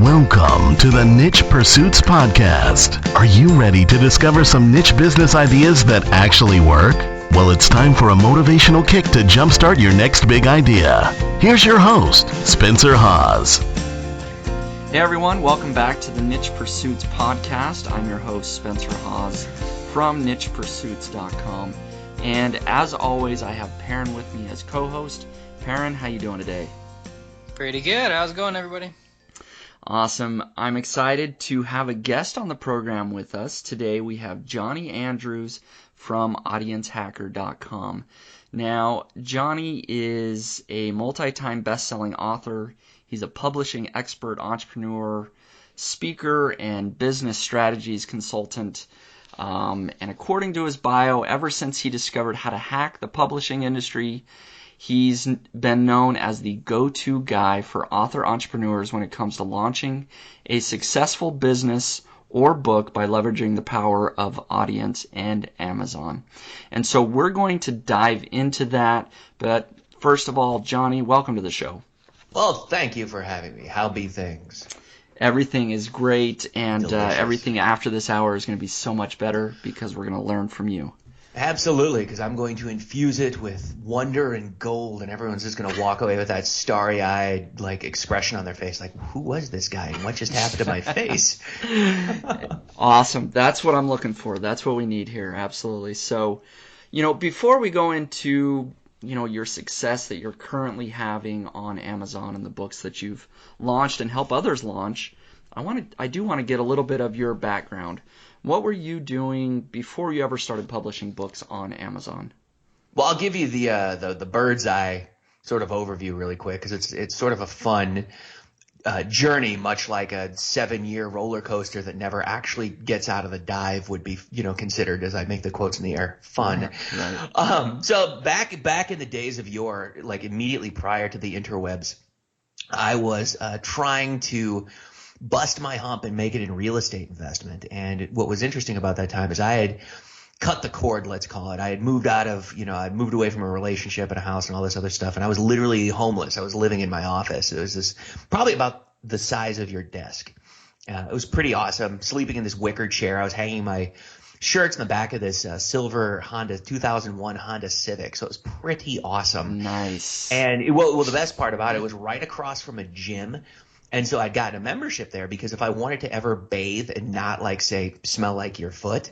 Welcome to the Niche Pursuits Podcast. Are you ready to discover some niche business ideas that actually work? Well, it's time for a motivational kick to jumpstart your next big idea. Here's your host, Spencer Haas. Hey everyone, welcome back to the Niche Pursuits Podcast. I'm your host, Spencer Haas from nichepursuits.com. And as always, I have Perrin with me as co-host. Perrin, how you doing today? Pretty good. How's it going, everybody? Awesome. I'm excited to have a guest on the program with us. Today we have Jonny Andrews from AudienceHacker.com. Now, Jonny is a multi-time best-selling author. He's a publishing expert, entrepreneur, speaker, and business strategies consultant. And according to his bio, ever since he discovered how to hack the publishing industry, he's been known as the go-to guy for author entrepreneurs when it comes to launching a successful business or book by leveraging the power of audience and Amazon. And so we're going to dive into that. But first of all, Jonny, welcome to the show. Well, thank you for having me. How be things? Everything is great, and everything after this hour is going to be so much better because we're going to learn from you. Absolutely, because I'm going to infuse it with wonder and gold, and everyone's just going to walk away with that starry-eyed expression on their face, like, who was this guy, and what just happened to my face? Awesome. That's what I'm looking for. That's what we need here. Absolutely. So, before we go into, your success that you're currently having on Amazon and the books that you've launched and help others launch, I do want to get a little bit of your background. What were you doing before you ever started publishing books on Amazon? Well, I'll give you the bird's eye sort of overview really quick because it's sort of a fun journey, much like a 7-year roller coaster that never actually gets out of the dive would be, considered, as I make the quotes in the air, fun. Right. So back in the days of yore, immediately prior to the interwebs, I was trying to bust my hump and make it in real estate investment. And what was interesting about that time is I had cut the cord, let's call it. I had moved I'd moved away from a relationship and a house and all this other stuff. And I was literally homeless. I was living in my office. It was this probably about the size of your desk. It was pretty awesome. Sleeping in this wicker chair. I was hanging my shirts in the back of this silver 2001 Honda Civic. So it was pretty awesome. Nice. And the best part about it was right across from a gym. And so I'd gotten a membership there because if I wanted to ever bathe and not smell like your foot,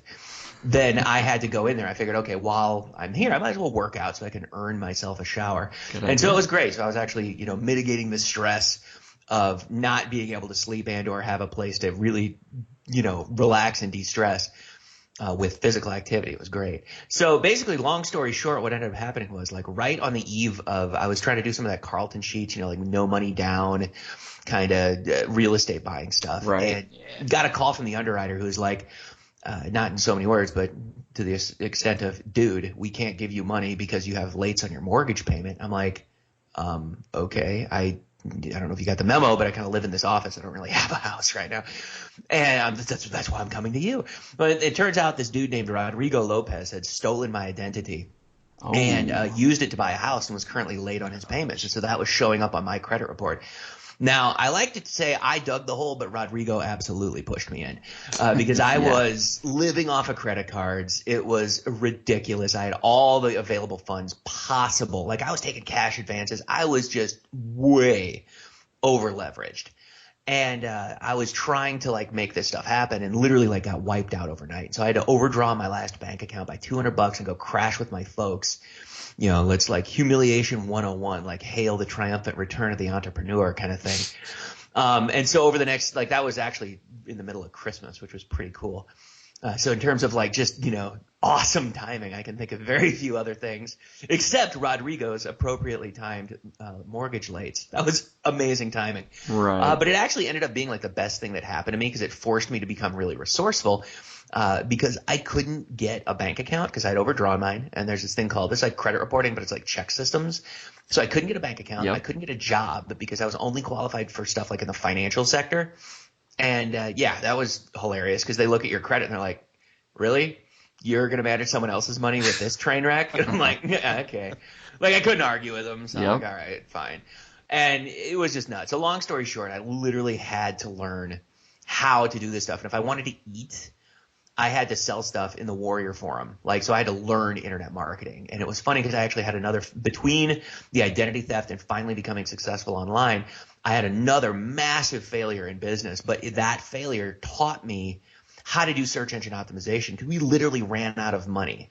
then I had to go in there. I figured, okay, while I'm here, I might as well work out so I can earn myself a shower. And so it was great. So I was actually, mitigating the stress of not being able to sleep and or have a place to really, relax and de-stress with physical activity. It was great. So basically, long story short, what ended up happening was right on the eve of I was trying to do some of that Carlton Sheets, no money down kind of real estate buying stuff. Right. And got a call from the underwriter who's not in so many words, but to the extent of, dude, we can't give you money because you have lates on your mortgage payment. I'm like, okay, I don't know if you got the memo, but I kind of live in this office. I don't really have a house right now. And that's why I'm coming to you. But it turns out this dude named Rodrigo Lopez had stolen my identity and used it to buy a house and was currently late on his payments. And so that was showing up on my credit report. Now, I like to say I dug the hole, but Rodrigo absolutely pushed me in because I was living off of credit cards. It was ridiculous. I had all the available funds possible. I was taking cash advances. I was just way over leveraged. And I was trying to make this stuff happen and literally got wiped out overnight. So I had to overdraw my last bank account by $200 and go crash with my folks. Let's humiliation 101, hail the triumphant return of the entrepreneur kind of thing. And so over the next, that was actually in the middle of Christmas, which was pretty cool. So in terms of awesome timing, I can think of very few other things except Rodrigo's appropriately timed mortgage lates. That was amazing timing. Right. But it actually ended up being the best thing that happened to me because it forced me to become really resourceful. Because I couldn't get a bank account because I'd overdrawn mine. And there's this thing called credit reporting, but it's check systems. So I couldn't get a bank account. Yep. I couldn't get a job, but because I was only qualified for stuff in the financial sector. And that was hilarious because they look at your credit and they're like, really? You're going to manage someone else's money with this train wreck? And I'm like, yeah, okay. I couldn't argue with them. So I'm all right, fine. And it was just nuts. So long story short, I literally had to learn how to do this stuff. And if I wanted to eat, I had to sell stuff in the Warrior Forum. So I had to learn internet marketing. And it was funny because I actually had between the identity theft and finally becoming successful online, I had another massive failure in business. But that failure taught me how to do search engine optimization, because we literally ran out of money,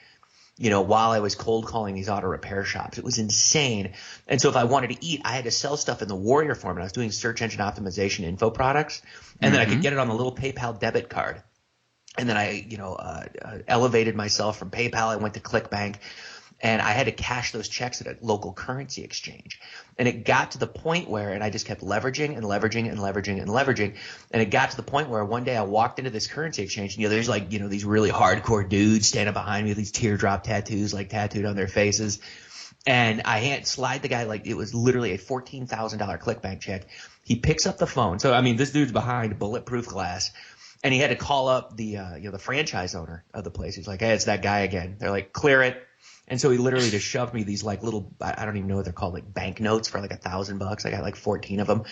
while I was cold calling these auto repair shops. It was insane. And so if I wanted to eat, I had to sell stuff in the Warrior Forum. And I was doing search engine optimization info products. And then I could get it on a little PayPal debit card. And then I, elevated myself from PayPal. I went to ClickBank, and I had to cash those checks at a local currency exchange. And it got to the point where, and I just kept leveraging and leveraging and leveraging and leveraging. And it got to the point where one day I walked into this currency exchange, and there's these really hardcore dudes standing behind me with these teardrop tattoos, tattooed on their faces. And I slide the guy, it was literally a $14,000 ClickBank check. He picks up the phone. So, this dude's behind bulletproof glass. And he had to call up the franchise owner of the place. He's like, hey, it's that guy again. They're like, clear it. And so he literally just shoved me these little, I don't even know what they're called, banknotes for $1,000. I got 14 of them.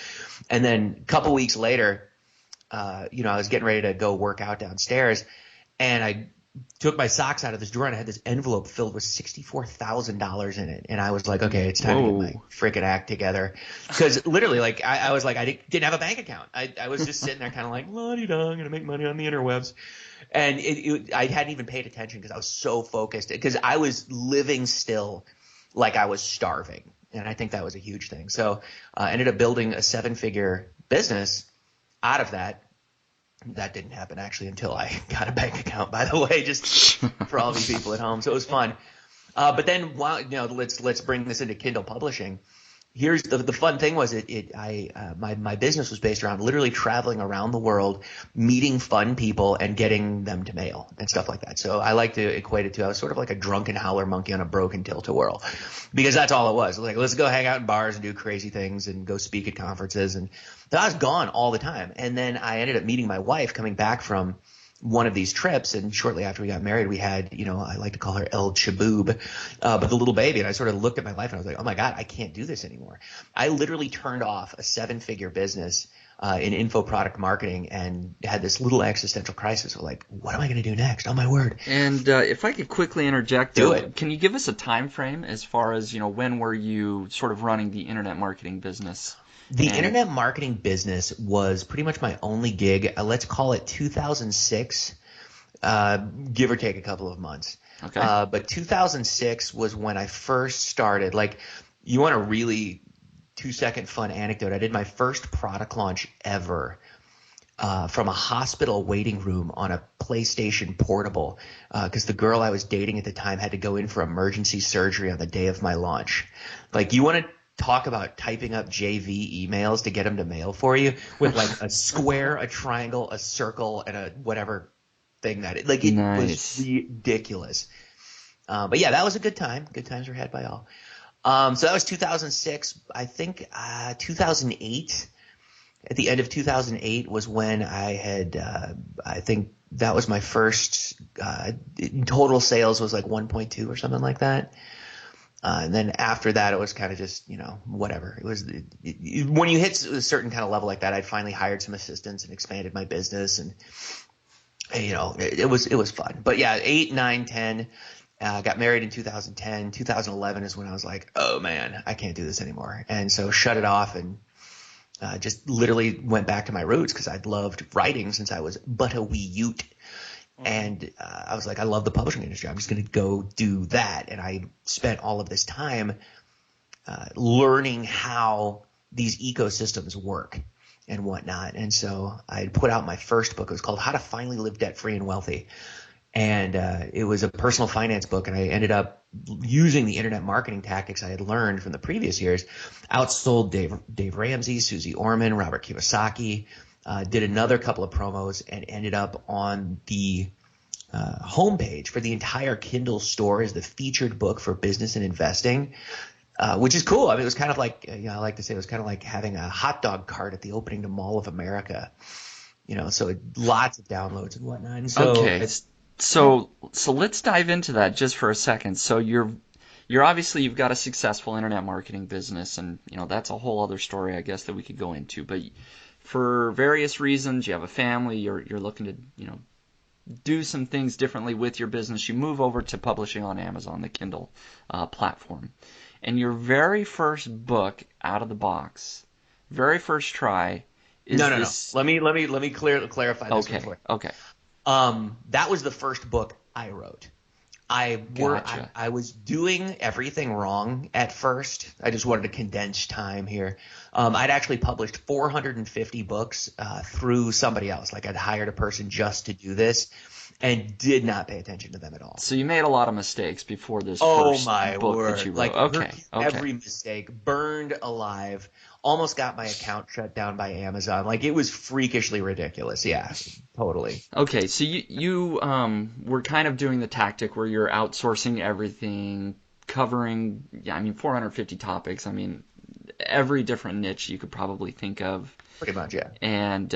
And then a couple weeks later, I was getting ready to go work out downstairs, and I took my socks out of this drawer, and I had this envelope filled with $64,000 in it. And I was like, okay, it's time to get my freaking act together. Because literally, I was like, I didn't have a bank account. I was just sitting there kind of la-di-da, I'm going to make money on the interwebs. And I hadn't even paid attention because I was so focused, because I was living still like I was starving. And I think that was a huge thing. So I ended up building a 7-figure business out of that. That didn't happen actually until I got a bank account, by the way, just for all of you people at home. So it was fun. But then, let's bring this into Kindle publishing. Here's the fun thing was my business was based around literally traveling around the world, meeting fun people and getting them to mail and stuff like that. So I like to equate it to, I was sort of like a drunken howler monkey on a broken tilt-a-whirl, because that's all it was. Let's go hang out in bars and do crazy things and go speak at conferences. And I was gone all the time. And then I ended up meeting my wife coming back from one of these trips, and shortly after we got married, we had, I like to call her El Chaboob, but the little baby. And I sort of looked at my life and I was like, oh my God, I can't do this anymore. I literally turned off a 7-figure business in info product marketing and had this little existential crisis of what am I going to do next? Oh my word. And if I could quickly interject, do it. Can you give us a time frame as far as, when were you sort of running the internet marketing business? The internet marketing business was pretty much my only gig. Let's call it 2006, give or take a couple of months. Okay. But 2006 was when I first started. You want a really 2-second fun anecdote? I did my first product launch ever from a hospital waiting room on a PlayStation Portable, because the girl I was dating at the time had to go in for emergency surgery on the day of my launch. You want to talk about typing up JV emails to get them to mail for you with a square, a triangle, a circle, and a whatever thing that it Nice. was ridiculous. But yeah, that was a good time. Good times were had by all. So that was 2006. I think 2008. At the end of 2008 was when I had I think that was my first total sales was 1.2 or something like that. And then after that, it was kind of just, whatever. It was when you hit a certain kind of level like that, I finally hired some assistants and expanded my business, and it was fun. But yeah, 8, 9, 10. Got married in 2010. 2011 is when I was like, oh man, I can't do this anymore, and so shut it off and just literally went back to my roots, because I'd loved writing since I was but a wee ute. And I was like, I love the publishing industry. I'm just going to go do that. And I spent all of this time learning how these ecosystems work and whatnot. And so I put out my first book. It was called How to Finally Live Debt-Free and Wealthy. And it was a personal finance book. And I ended up using the internet marketing tactics I had learned from the previous years. Outsold Dave Ramsey, Susie Orman, Robert Kiyosaki. Did another couple of promos and ended up on the homepage for the entire Kindle store as the featured book for business and investing, which is cool. It was kind of like, I like to say it was kind of like having a hot dog cart at the opening to Mall of America, so lots of downloads and whatnot. And so okay. So let's dive into that just for a second. So you've got a successful internet marketing business, and that's a whole other story, I guess, that we could go into. But for various reasons, you have a family, you're looking to do some things differently with your business. You move over to publishing on Amazon, the Kindle platform, and your very first book out of the box, very first try, is No. this. Let me clarify this one for you. Okay. That was the first book I wrote. Gotcha. I was doing everything wrong at first. I just wanted to condense time here. I'd actually published 450 books through somebody else. Like I'd hired a person just to do this and did not pay attention to them at all. So you made a lot of mistakes before this Oh first my book word. that you wrote. Like Okay. every mistake, burned alive, almost got my account shut down by Amazon. Like it was freakishly ridiculous. Yeah, totally. Okay, so you were kind of doing the tactic where you're outsourcing everything, covering 450 topics. I mean, every different niche you could probably think of. Pretty much, yeah. And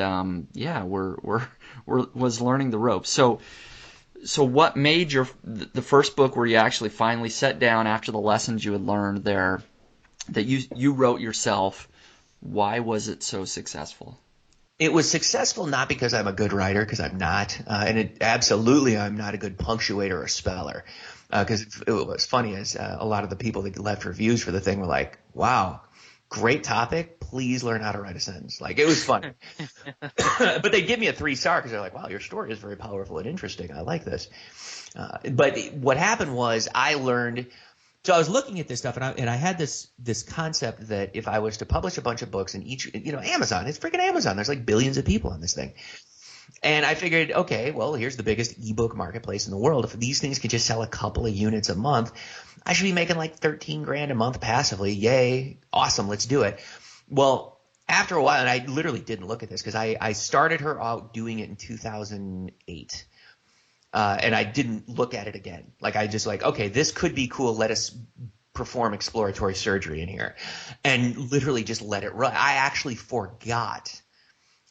we're was learning the ropes. So what made the first book where you actually finally sat down after the lessons you had learned there that you wrote yourself? Why was it so successful? It was successful not because I'm a good writer, because I'm not, and absolutely I'm not a good punctuator or speller. Because it was funny is a lot of the people that left reviews for the thing were like, "Wow, great topic. Please learn how to write a sentence." Like it was funny, but they give me a 3-star because they're like, "Wow, your story is very powerful and interesting. I like this." But what happened was I learned. So I was looking at this stuff, and I had this concept that if I was to publish a bunch of books, and each, Amazon, it's freaking Amazon. There's like billions of people on this thing. And I figured, okay, well, here's the biggest ebook marketplace in the world. If these things could just sell a couple of units a month, I should be making like 13 grand a month passively. Yay. Awesome. Let's do it. Well, after a while, and I literally didn't look at this because I started her out doing it in 2008. And I didn't look at it again. Like I just okay, this could be cool. Let us perform exploratory surgery in here, and literally just let it run. I actually forgot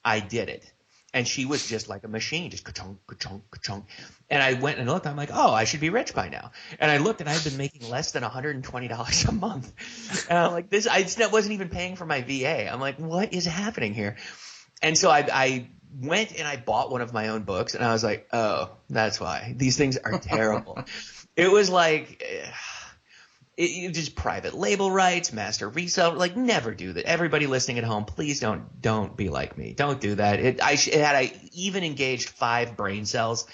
I did it, and she was just like a machine, just ka-chunk, ka-chunk, ka-chunk. And I went and looked. I'm like, oh, I should be rich by now. And I looked, and I've been making less than $120 a month. And I'm like, I wasn't even paying for my VA. I'm like, what is happening here? And so I went and I bought one of my own books, and I was like, oh, that's why. These things are terrible. It was like it just private label rights, master resale. Like never do that. Everybody listening at home, please don't be like me. Don't do that. Had I even engaged 5 brain cells,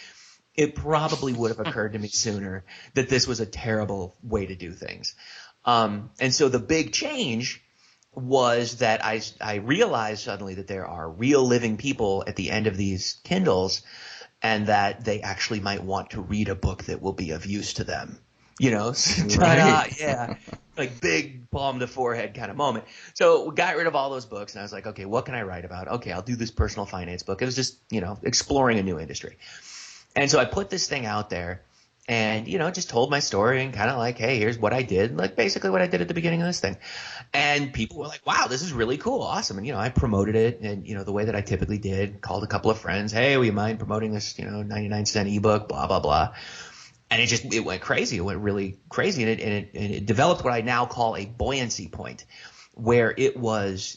it probably would have occurred to me sooner that this was a terrible way to do things. And so the big change was that I realized suddenly that there are real living people at the end of these Kindles, and that they actually might want to read a book that will be of use to them. Ta-da, yeah, like big palm to forehead kind of moment. So we got rid of all those books, and I was like, okay, what can I write about? Okay, I'll do this personal finance book. It was just, exploring a new industry. And so I put this thing out there. And, just told my story and kind of like, hey, here's what I did, like basically what I did at the beginning of this thing. And people were like, wow, this is really cool. Awesome. And, I promoted it and, the way that I typically did, called a couple of friends. Hey, will you mind promoting this, 99-cent ebook, blah, blah, blah. And it went crazy. It went really crazy. And it developed what I now call a buoyancy point, where it was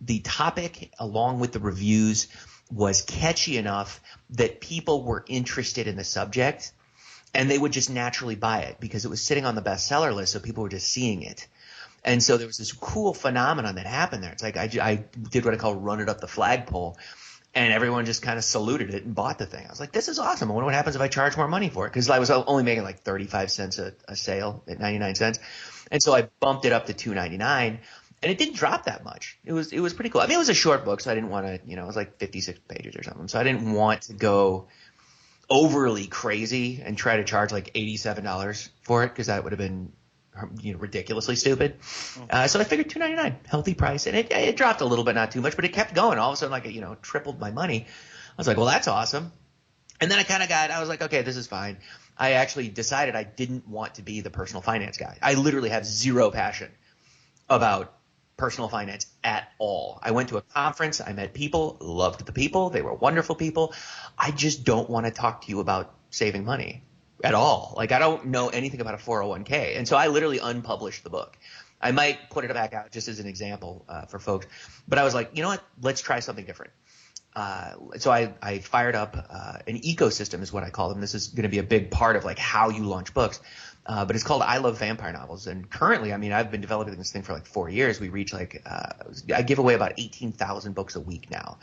the topic along with the reviews was catchy enough that people were interested in the subject. And they would just naturally buy it because it was sitting on the bestseller list, so people were just seeing it. And so there was this cool phenomenon that happened there. It's like I did what I call run it up the flagpole, and everyone just kind of saluted it and bought the thing. I was like, this is awesome. I wonder what happens if I charge more money for it, because I was only making like 35 cents a sale at 99 cents. And so I bumped it up to $2.99, and it didn't drop that much. It was pretty cool. I mean, it was a short book, so I didn't want to, it was like 56 pages or something. So I didn't want to go overly crazy and try to charge like $87 for it, because that would have been ridiculously stupid. So I figured $2.99, healthy price, and it dropped a little bit, not too much, but it kept going. All of a sudden, like it tripled my money. I was like, well, that's awesome. And then I was like, okay, this is fine. I actually decided I didn't want to be the personal finance guy. I literally have zero passion about personal finance at all. I went to a conference. I met people, loved the people. They were wonderful people. I just don't want to talk to you about saving money. at all. Like, I don't know anything about a 401k. And so I literally unpublished the book. I might put it back out just as an example for folks. But I was like, you know what? Let's try something different. So I fired up an ecosystem is what I call them. This is going to be a big part of like how you launch books. But it's called I Love Vampire Novels. And currently, I mean, I've been developing this thing for like 4 years. We reach like I give away about 18,000 books a week now.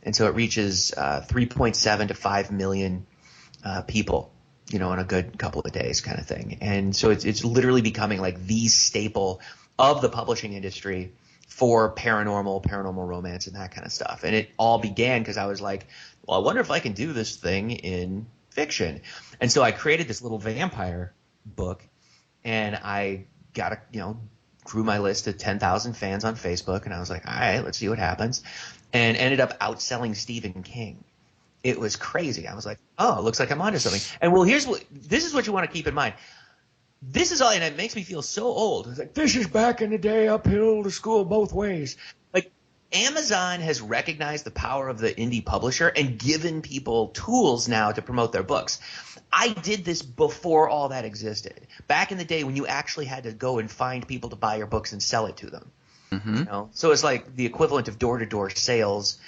And so it reaches 3.7 to 5 million people, you know, in a good couple of days kind of thing. And so it's literally becoming like the staple of the publishing industry for paranormal romance and that kind of stuff. And it all began because I was like, well, I wonder if I can do this thing in fiction. And so I created this little vampire book, and I got grew my list to 10,000 fans on Facebook, and I was like, all right, let's see what happens. And ended up outselling Stephen King. It was crazy. I was like, oh, it looks like I'm onto something. And well, this is what you want to keep in mind. This is all, and it makes me feel so old. It's like, this is back in the day, uphill to school both ways. Like, Amazon has recognized the power of the indie publisher and given people tools now to promote their books. I did this before all that existed. Back in the day when you actually had to go and find people to buy your books and sell it to them. Mm-hmm. You know? So it's like the equivalent of door-to-door sales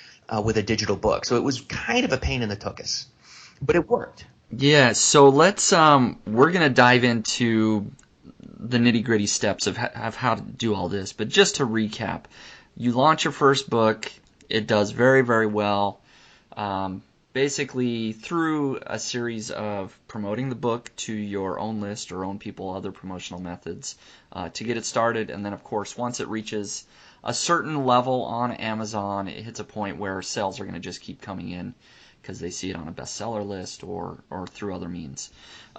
with a digital book. So it was kind of a pain in the tuchus, but it worked. Yeah, so let's we're going to dive into the nitty-gritty steps of how to do all this. But just to recap, you launch your first book. It does very, very well. Basically, through a series of promoting the book to your own list or own people, other promotional methods to get it started. And then, of course, once it reaches a certain level on Amazon, it hits a point where sales are going to just keep coming in because they see it on a bestseller list or through other means.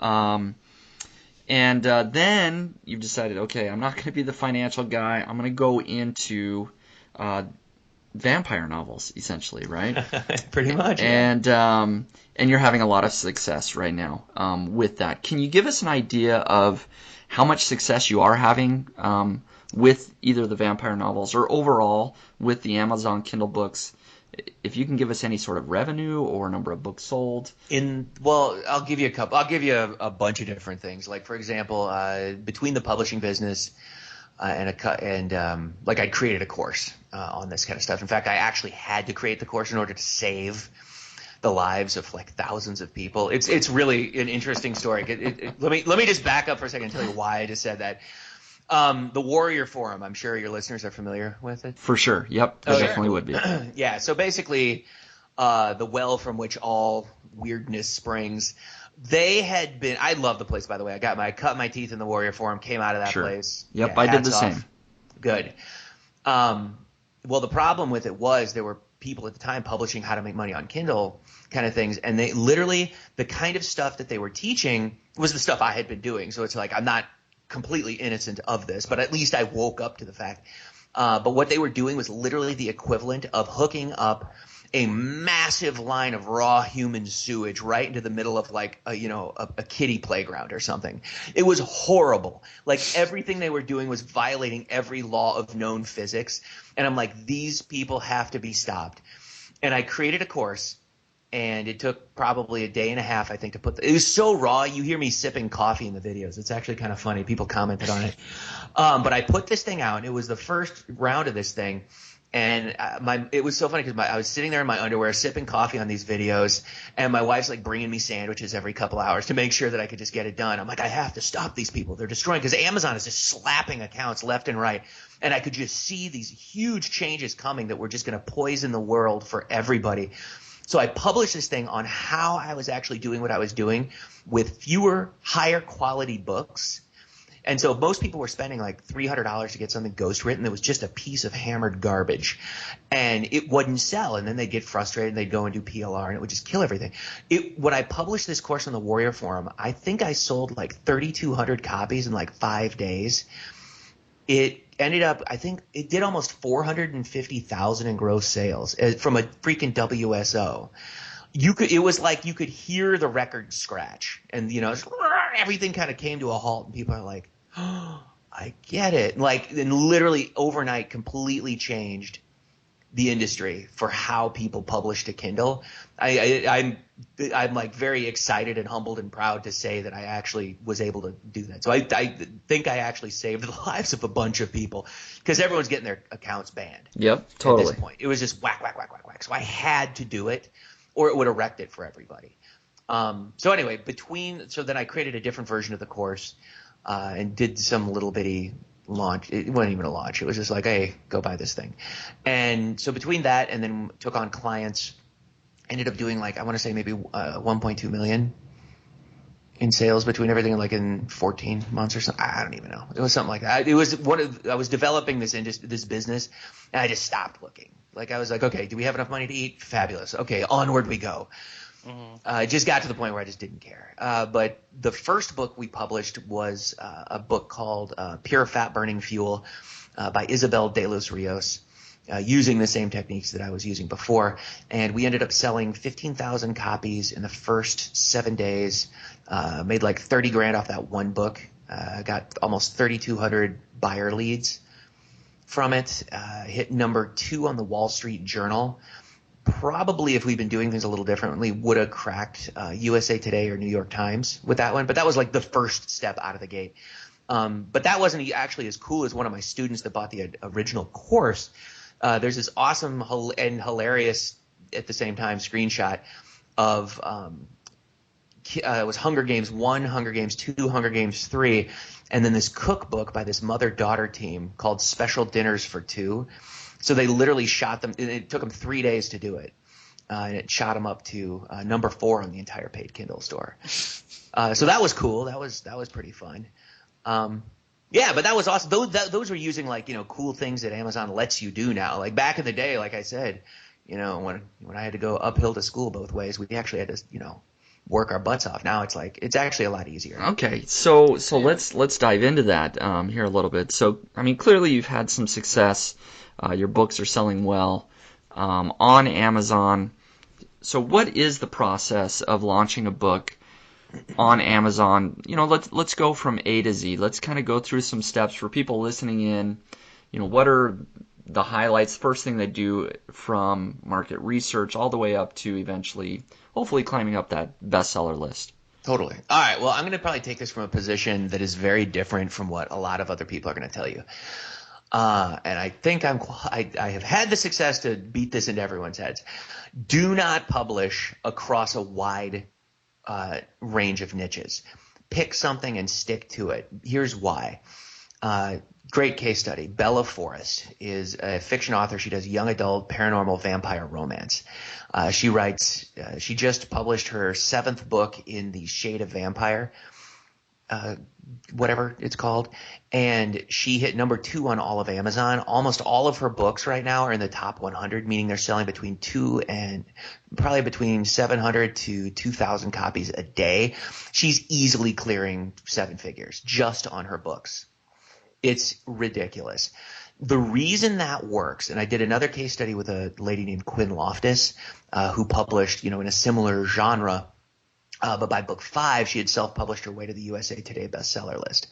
Then you've decided, okay, I'm not going to be the financial guy. I'm going to go into vampire novels, essentially, right? Pretty much. Yeah. And you're having a lot of success right now with that. Can you give us an idea of how much success you are having with either the vampire novels or overall with the Amazon Kindle books? If you can give us any sort of revenue or number of books sold. I'll give you a couple. I'll give you a bunch of different things. Like, for example, between the publishing business I created a course on this kind of stuff. In fact, I actually had to create the course in order to save the lives of like thousands of people. It's really an interesting story. Let me just back up for a second and tell you why I just said that. The Warrior Forum, I'm sure your listeners are familiar with it. For sure. Yep. They definitely would be. Yeah. So basically, the well from which all weirdness springs. They had been – I love the place, by the way. I cut my teeth in the Warrior Forum, came out of that place. Yep, yeah, I did the same. Good. Well, the problem with it was there were people at the time publishing how to make money on Kindle kind of things, and they literally – the kind of stuff that they were teaching was the stuff I had been doing. So it's like I'm not completely innocent of this, but at least I woke up to the fact. But what they were doing was literally the equivalent of hooking up – a massive line of raw human sewage right into the middle of like a kiddie playground or something. It was horrible. Like everything they were doing was violating every law of known physics. And I'm like, these people have to be stopped. And I created a course, and it took probably a day and a half, I think, to put it was so raw. You hear me sipping coffee in the videos. It's actually kind of funny. People commented on it. But I put this thing out, and it was the first round of this thing. And it was so funny because I was sitting there in my underwear sipping coffee on these videos, and my wife's like bringing me sandwiches every couple hours to make sure that I could just get it done. I'm like, I have to stop these people. They're destroying – because Amazon is just slapping accounts left and right. And I could just see these huge changes coming that were just going to poison the world for everybody. So I published this thing on how I was actually doing what I was doing with fewer, higher quality books. And so most people were spending like $300 to get something ghostwritten that was just a piece of hammered garbage, and it wouldn't sell. And then they'd get frustrated and they'd go and do PLR, and it would just kill everything. When I published this course on the Warrior Forum, I think I sold like 3,200 copies in like 5 days. It ended up, I think it did almost 450,000 in gross sales from a freaking WSO. It was like you could hear the record scratch, and everything kind of came to a halt, and people are like, oh, I get it. And literally overnight completely changed the industry for how people publish to Kindle. I'm like very excited and humbled and proud to say that I actually was able to do that. So I think I actually saved the lives of a bunch of people because everyone's getting their accounts banned. Yep, totally. At this point, it was just whack, whack, whack, whack, whack. So I had to do it, or it would have wrecked it for everybody. So anyway, so then I created a different version of the course and did some little bitty launch. It wasn't even a launch. It was just like, hey, go buy this thing. And so between that and then took on clients, ended up doing like, I want to say maybe 1.2 million in sales between everything, like in 14 months or something. I don't even know. It was something like that. It was I was developing this business and I just stopped looking. Like I was like, okay, do we have enough money to eat? Fabulous. Okay, onward we go. I just got to the point where I just didn't care. But the first book we published was a book called Pure Fat Burning Fuel by Isabel de los Rios, using the same techniques that I was using before. And we ended up selling 15,000 copies in the first 7 days, made like 30 grand off that one book, got almost 3,200 buyer leads from it, hit number 2 on the Wall Street Journal. Probably if we'd been doing things a little differently, would have cracked USA Today or New York Times with that one. But that was like the first step out of the gate. But that wasn't actually as cool as one of my students that bought the original course. There's this awesome and hilarious at the same time screenshot of it was Hunger Games 1, Hunger Games 2, Hunger Games 3, and then this cookbook by this mother-daughter team called Special Dinners for Two. So they literally shot them. It took them 3 days to do it, and it shot them up to number 4 on the entire paid Kindle store. So that was cool. That was pretty fun. Yeah, but that was awesome. Those were using like cool things that Amazon lets you do now. Like back in the day, like I said, when I had to go uphill to school both ways, we actually had to work our butts off. Now it's actually a lot easier. Okay, so let's dive into that here a little bit. So I mean, clearly you've had some success. Your books are selling well on Amazon. So what is the process of launching a book on Amazon? Let's go from A to Z. Let's kind of go through some steps for people listening in. What are the highlights, first thing they do from market research all the way up to eventually, hopefully, climbing up that bestseller list? Totally. All right. Well, I'm going to probably take this from a position that is very different from what a lot of other people are going to tell you. And I think I have had the success to beat this into everyone's heads. Do not publish across a wide range of niches. Pick something and stick to it. Here's why. Great case study. Bella Forrest is a fiction author. She does young adult paranormal vampire romance. She just published her 7th book in the shade of vampire, whatever it's called, and she hit number 2 on all of Amazon. Almost all of her books right now are in the top 100, meaning they're selling between 700 to 2,000 copies a day. She's easily clearing 7 figures just on her books. It's ridiculous. The reason that works, and I did another case study with a lady named Quinn Loftus, who published, in a similar genre. But by book 5, she had self-published her way to the USA Today bestseller list.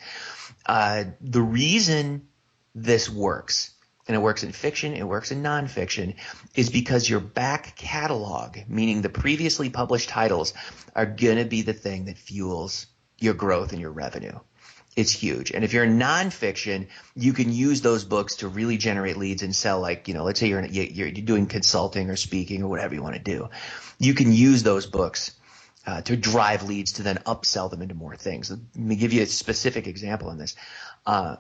The reason this works, and it works in fiction, it works in nonfiction, is because your back catalog, meaning the previously published titles, are going to be the thing that fuels your growth and your revenue. It's huge. And if you're in nonfiction, you can use those books to really generate leads and sell, let's say you're doing consulting or speaking or whatever you want to do. You can use those books to drive leads to then upsell them into more things. Let me give you a specific example on this.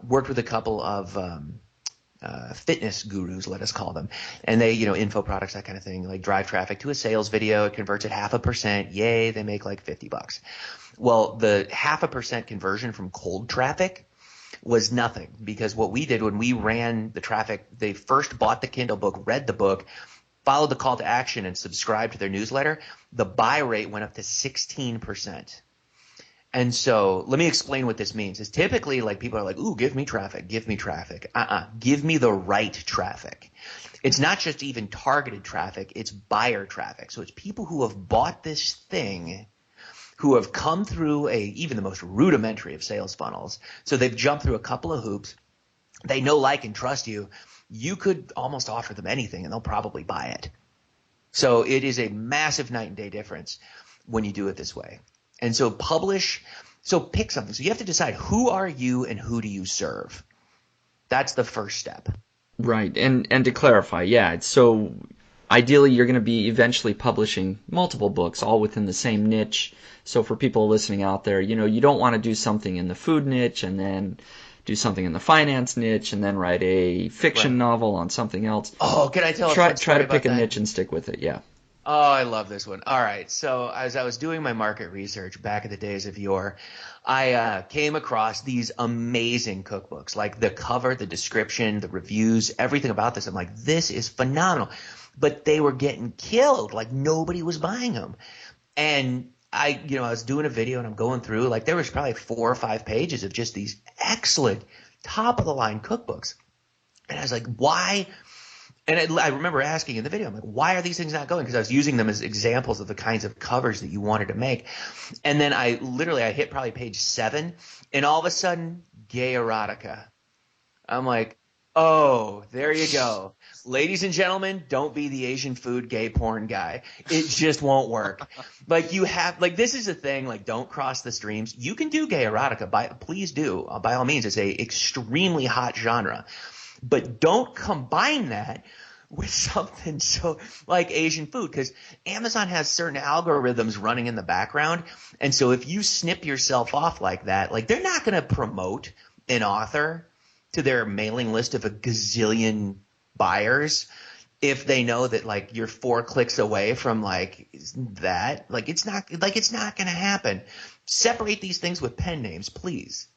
Worked with a couple of fitness gurus, let us call them, and they, info products, that kind of thing, like drive traffic to a sales video. It converts at 0.5%. Yay, they make like $50. Well, the 0.5% conversion from cold traffic was nothing, because what we did when we ran the traffic, they first bought the Kindle book, read the book, followed the call to action, and subscribed to their newsletter. The buy rate went up to 16%. And so let me explain what this means. Is typically like people are like, ooh, give me traffic, give me traffic. Give me the right traffic. It's not just even targeted traffic, it's buyer traffic. So it's people who have bought this thing, who have come through even the most rudimentary of sales funnels. So they've jumped through a couple of hoops. They know, like, and trust you. you could almost offer them anything and they'll probably buy it. So it is a massive night and day difference when you do it this way. And so pick something. So you have to decide, who are you and who do you serve? That's the first step. Right. And to clarify, yeah, so ideally you're going to be eventually publishing multiple books all within the same niche. So for people listening out there, you don't want to do something in the food niche and then do something in the finance niche and then write a fiction novel on something else. Oh, can I tell try to pick a niche and stick with it, yeah. Oh, I love this one. All right. So as I was doing my market research back in the days of yore, I came across these amazing cookbooks, like the cover, the description, the reviews, everything about this. I'm like, this is phenomenal. But they were getting killed. Like, nobody was buying them. And I was doing a video and I'm going through, like, there was probably 4 or 5 pages of just these excellent top of the line cookbooks. And I was like, why? And I remember asking in the video, I'm like, why are these things not going? Because I was using them as examples of the kinds of covers that you wanted to make. And then I hit probably page 7, and all of a sudden, gay erotica. I'm like, oh, there you go. Ladies and gentlemen, don't be the Asian food gay porn guy. It just won't work. This is a thing, like, don't cross the streams. You can do gay erotica, please do. By all means, it's a extremely hot genre. But don't combine that with something so like Asian food, because Amazon has certain algorithms running in the background. And so if you snip yourself off like that, like, they're not going to promote an author to their mailing list of a gazillion buyers if they know that, like, you're 4 clicks away from, like, that. Like, it's not going to happen. Separate these things with pen names, please.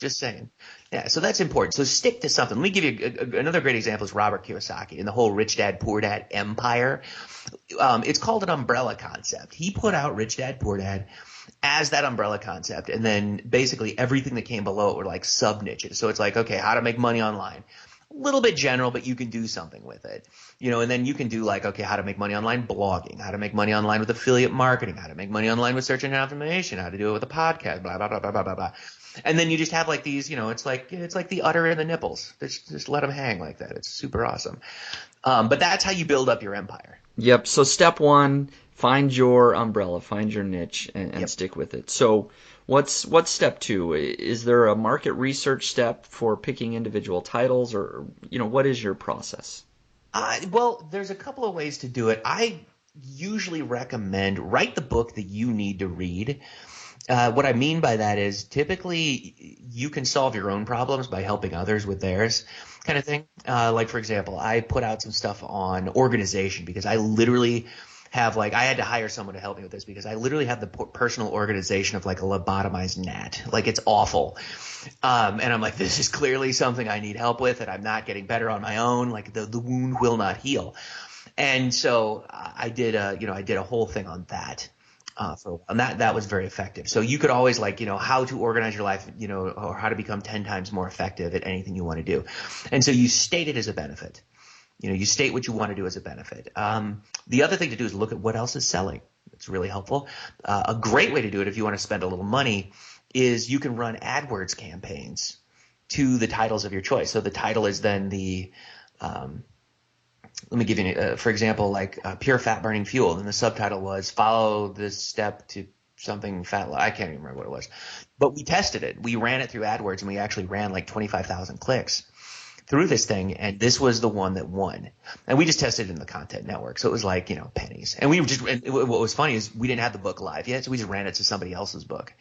Just saying. Yeah, so that's important. So stick to something. Let me give you another great example is Robert Kiyosaki and the whole Rich Dad, Poor Dad empire. It's called an umbrella concept. He put out Rich Dad, Poor Dad as that umbrella concept, and then basically everything that came below it were like sub-niches. So it's like, okay, how to make money online. A little bit general, but you can do something with it. And then you can do, like, okay, how to make money online blogging, how to make money online with affiliate marketing, how to make money online with search engine optimization, how to do it with a podcast, blah, blah, blah, blah, blah, blah, blah. And then you just have, like, these, it's like the udder and the nipples. Just let them hang like that. It's super awesome. But that's how you build up your empire. Yep. So step 1, find your umbrella, find your niche, and stick with it. So what's step 2? Is there a market research step for picking individual titles, or what is your process? Well, there's a couple of ways to do it. I usually recommend write the book that you need to read. What I mean by that is typically you can solve your own problems by helping others with theirs, kind of thing. Like, for example, I put out some stuff on organization because I literally have, like, I had to hire someone to help me with this because I literally have the personal organization of, like, a lobotomized gnat. Like, it's awful. And I'm like, this is clearly something I need help with, and I'm not getting better on my own. Like, the wound will not heal. And so I did a whole thing on that. And that was very effective. So you could always, like, how to organize your life, or how to become 10 times more effective at anything you want to do. And so you state it as a benefit. You state what you want to do as a benefit. The other thing to do is look at what else is selling. It's really helpful. A great way to do it if you want to spend a little money is you can run AdWords campaigns to the titles of your choice. So the title is then let me give you for example, like Pure Fat Burning Fuel. And the subtitle was Follow This Step to Something Fat. I can't even remember what it was. But we tested it. We ran it through AdWords, and we actually ran like 25,000 clicks through this thing, and this was the one that won. And we just tested it in the content network, so it was like, pennies. And what was funny is we didn't have the book live yet, so we just ran it to somebody else's book.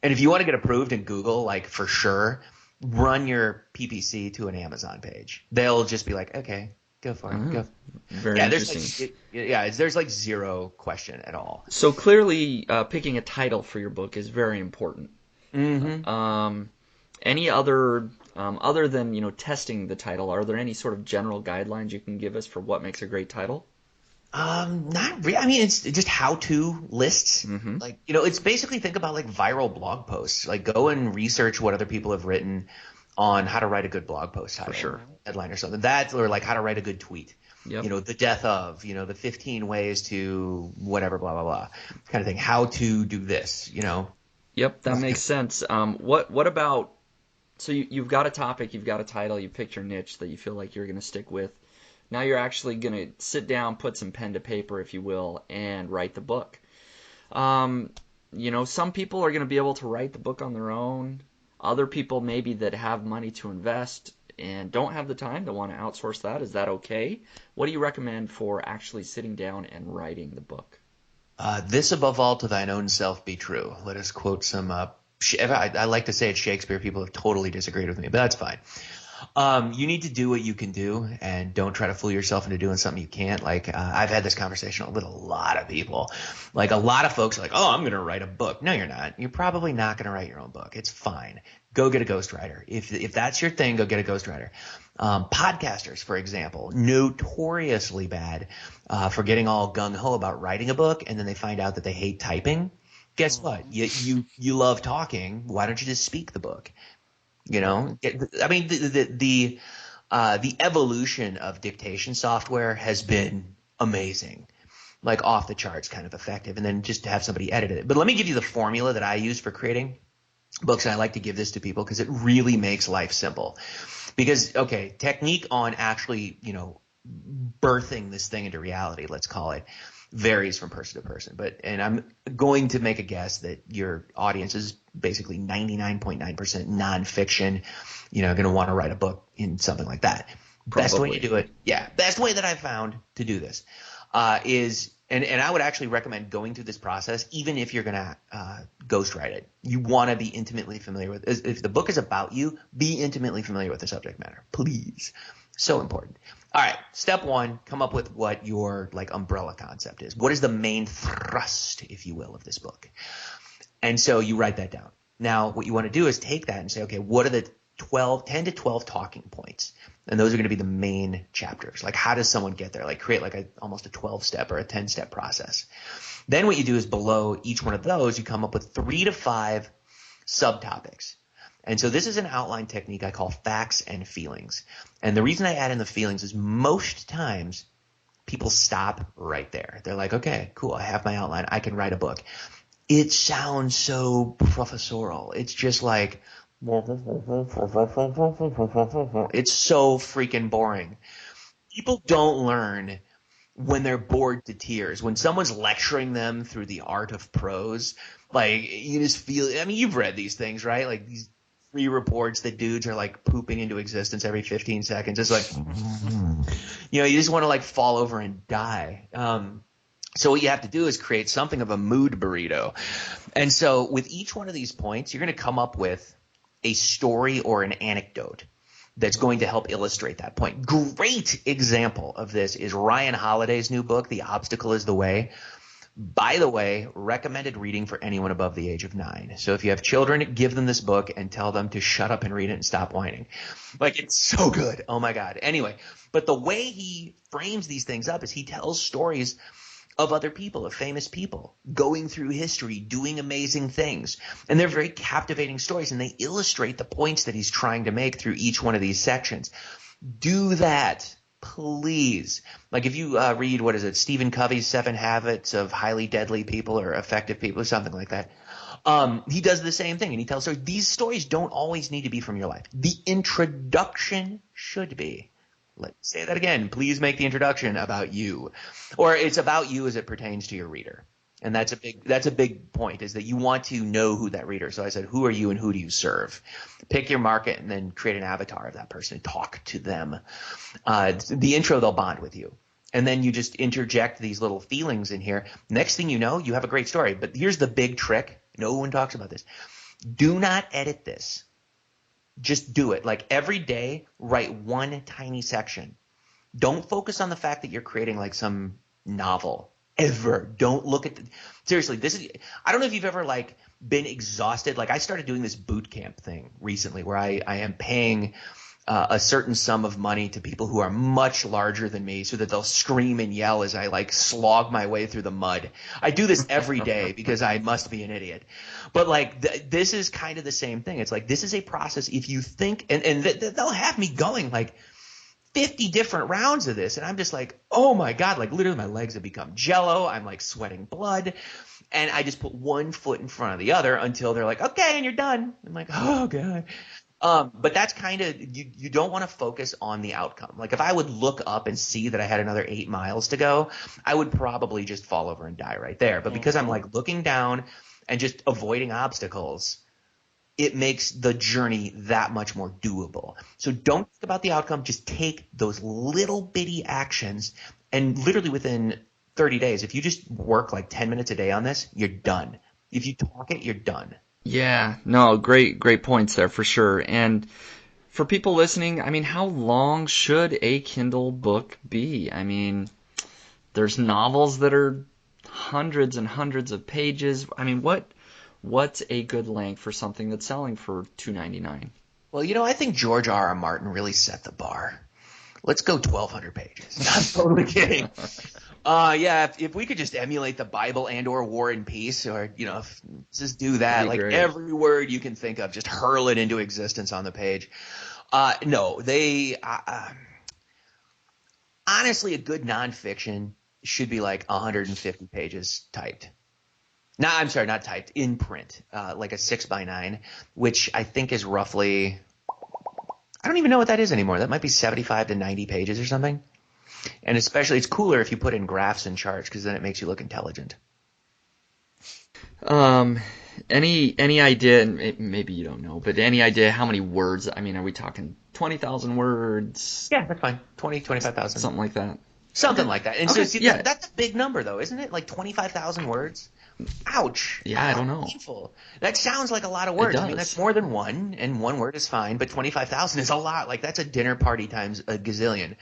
And if you want to get approved in Google, like, for sure, run your PPC to an Amazon page. They'll just be like, okay, go for it. Go. Very interesting. There's like zero question at all. So clearly, picking a title for your book is very important. Mm-hmm. Any other than testing the title, are there any sort of general guidelines you can give us for what makes a great title? Not really. I mean, it's just how-to lists. Mm-hmm. Like, it's basically, think about like viral blog posts. Like, go and research what other people have written on how to write a good blog post title, for sure, headline or something. That, or like how to write a good tweet. Yep. The death of, the 15 ways to whatever, blah blah blah, kind of thing. How to do this, Yep, that makes sense. What about So you've got a topic, you've got a title, you picked your niche that you feel like you're going to stick with. Now you're actually going to sit down, put some pen to paper, if you will, and write the book. Um, some people are going to be able to write the book on their own. Other people maybe that have money to invest and don't have the time to want to outsource that. Is that okay? What do you recommend for actually sitting down and writing the book? This above all to thine own self be true. Let us quote some, I like to say it's Shakespeare. People have totally disagreed with me, but that's fine. You need to do what you can do and don't try to fool yourself into doing something you can't. Like, I've had this conversation with a lot of people. Like, a lot of folks are like, oh, I'm going to write a book. No, you're not. You're probably not going to write your own book. It's fine. Go get a ghostwriter. If that's your thing, go get a ghostwriter. Podcasters, for example, notoriously bad, for getting all gung ho about writing a book. And then they find out that they hate typing. Guess what? You love talking. Why don't you just speak the book? I mean, the evolution of dictation software has been amazing, like off the charts kind of effective. And then just to have somebody edit it. But let me give you the formula that I use for creating books. And I like to give this to people because it really makes life simple. Because, okay, technique on actually, birthing this thing into reality, let's call it, varies from person to person. And I'm going to make a guess that your audience is basically 99.9% nonfiction, going to want to write a book in something like that. Probably. Best way to do it. Yeah. Best way that I've found to do this, is, and I would actually recommend going through this process, even if you're going to, ghostwrite it. You want to be intimately familiar with, if the book is about you, be intimately familiar with the subject matter, please. So important. All right. Step one, come up with what your umbrella concept is. What is the main thrust, if you will, of this book? And so you write that down. Now, what you want to do is take that and say, okay, what are the 10 to 12 talking points? And those are going to be the main chapters. Like, how does someone get there? Like, create almost a 12-step or a 10-step process. Then what you do is below each one of those, you come up with 3 to 5 subtopics. And so this is an outline technique I call facts and feelings. And the reason I add in the feelings is most times people stop right there. They're like, okay, cool, I have my outline. I can write a book. It sounds so professorial. It's just like, it's so freaking boring. People don't learn when they're bored to tears. When someone's lecturing them through the art of prose, you just feel, I mean, you've read these things, right? Like these free reports that dudes are pooping into existence every 15 seconds. It's like, you just want to fall over and die. So what you have to do is create something of a mood burrito. And so with each one of these points, you're going to come up with a story or an anecdote that's going to help illustrate that point. Great example of this is Ryan Holiday's new book, The Obstacle is the Way. By the way, recommended reading for anyone above the age of 9. So if you have children, give them this book and tell them to shut up and read it and stop whining. It's so good. Oh my God. Anyway, but the way he frames these things up is he tells stories of other people, of famous people, going through history, doing amazing things. And they're very captivating stories, and they illustrate the points that he's trying to make through each one of these sections. Do that. Please. If you read, what is it, Stephen Covey's 7 Habits of Highly Deadly People or Effective People or something like that, he does the same thing, and he tells stories. These stories don't always need to be from your life. The introduction should be. Let's say that again. Please make the introduction about you. Or it's about you as it pertains to your reader. And that's a big point, is that you want to know who that reader is. So I said, who are you and who do you serve? Pick your market and then create an avatar of that person and talk to them. The intro, they'll bond with you. And then you just interject these little feelings in here. Next thing you know, you have a great story. But here's the big trick. No one talks about this. Do not edit this. Just do it. Every day, write one tiny section. Don't focus on the fact that you're creating some novel. Ever. Don't look at seriously, I don't know if you've ever been exhausted. I started doing this boot camp thing recently where I am paying a certain sum of money to people who are much larger than me so that they'll scream and yell as I slog my way through the mud. I do this every day because I must be an idiot. But this is kind of the same thing. It's this is a process. If you think, and they'll have me going 50 different rounds of this. And I'm just oh my God, literally my legs have become jello. I'm sweating blood. And I just put one foot in front of the other until they're okay, and you're done. I'm oh God. But that's kind of you don't want to focus on the outcome. Like if I would look up and see that I had another 8 miles to go, I would probably just fall over and die right there. But because I'm like looking down and just avoiding obstacles, it makes the journey that much more doable. So don't think about the outcome. Just take those little bitty actions, and literally within 30 days, if you just work like 10 minutes a day on this, you're done. If you talk it, you're done. Yeah, no, great points there for sure. And for people listening, I mean, how long should a Kindle book be? I mean, there's novels that are hundreds and hundreds of pages. I mean, what's a good length for something that's selling for $2.99? Well, I think George R. R. Martin really set the bar. Let's go 1,200 pages. I'm totally kidding. Yeah, if we could just emulate the Bible and or War and Peace, or just do that, like great. every word you can think of, just hurl it into existence on the page. No, they honestly, a good nonfiction should be like 150 pages typed. No, I'm sorry, not typed, in print, like a 6x9, which I think is roughly, I don't even know what that is anymore. That might be 75 to 90 pages or something. And especially, it's cooler if you put in graphs and charts, because then it makes you look intelligent. Any idea, and maybe you don't know, but any idea how many words? I mean, are we talking 20,000 words? Yeah, that's fine. 20, 25,000. Something like that. Something like that. And Okay, so, see, yeah. that's a big number, though, isn't it? Like 25,000 words? Ouch. Yeah, I don't know. Painful. That sounds like a lot of words. I mean, that's more than one, and one word is fine, but 25,000 is a lot. Like, that's a dinner party times a gazillion.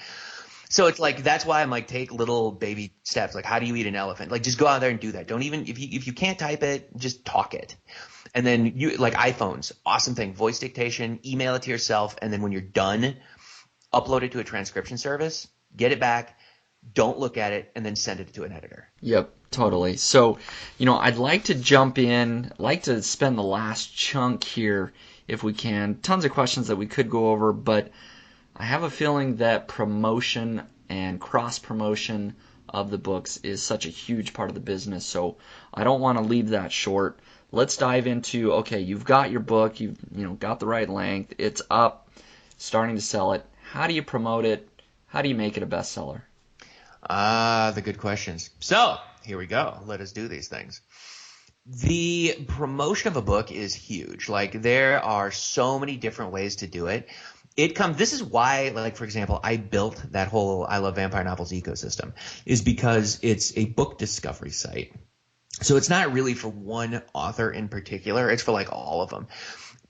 So it's like, that's why I'm like, take little baby steps. Like, how do you eat an elephant? Like, just go out there and do that. Don't even, if you can't type it, just talk it. And then like iPhones, awesome thing, voice dictation, email it to yourself. And then when you're done, upload it to a transcription service, get it back, don't look at it, and then send it to an editor. Yep, totally. So, I'd like to jump in, like to spend the last chunk here if we can. Tons of questions that we could go over, but I have a feeling that promotion and cross-promotion of the books is such a huge part of the business, so I don't want to leave that short. Let's dive into, okay, you've got your book, you've got the right length, it's up, starting to sell it. How do you promote it? How do you make it a bestseller? The good questions. So, here we go. Let us do these things. The promotion of a book is huge. Like, there are so many different ways to do it. This is why, like, for example, I built that whole I Love Vampire Novels ecosystem, is because it's a book discovery site. So it's not really for one author in particular. It's for like all of them.